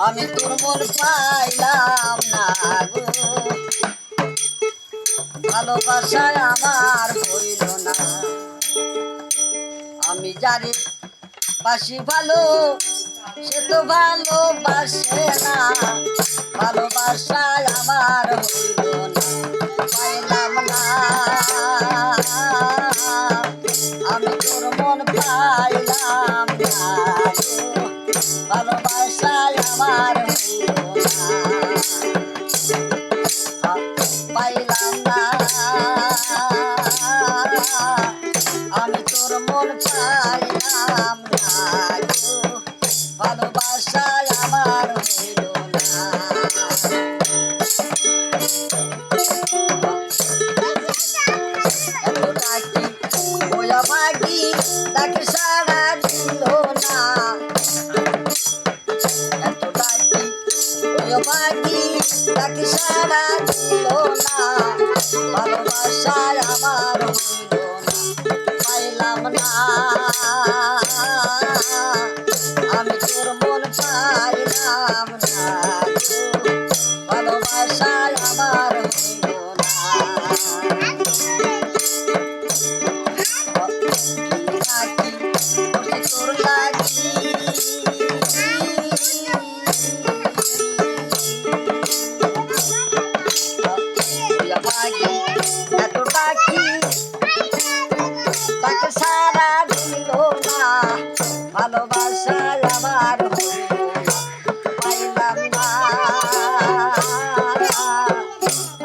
আমি তোর মন পাইলাম না গো, ভালোবাসায় আমার হইল না। আমি যারে বাসি ভালো সে তো ভালোবাসে না, ভালোবাসায় আমার হইল না, পাইলাম না। আমি তোর মন পাইলাম না গো, ভালোবাসায় আমার হইল না, পাইলাম না। আমি তোর মন পাইলাম না গো, ভালোবাসায় আমার হইল না। এত ডাকি ওয়া মাগি ডাকে সাড়া দিল না, এত ডাকি ওয়া মাগি ডাকে সাড়া দিল না, ভালোবাসায় আমার হইল না, পাইলাম না। আমি তোর মন পাইলাম না গো, ভালোবাসায় আমার হইল না। তোর লাগি এত ডাকি তাকে সারা দিল না, ভালোবাসায় আমার হইল না, পাইলাম না।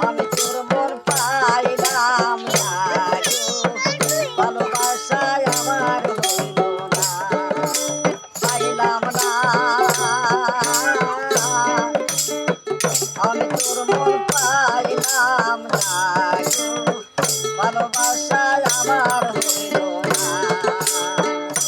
আমি তোর মন পাইলাম না গো, ভালোবাসায় আমার হইল না, পাইলাম না।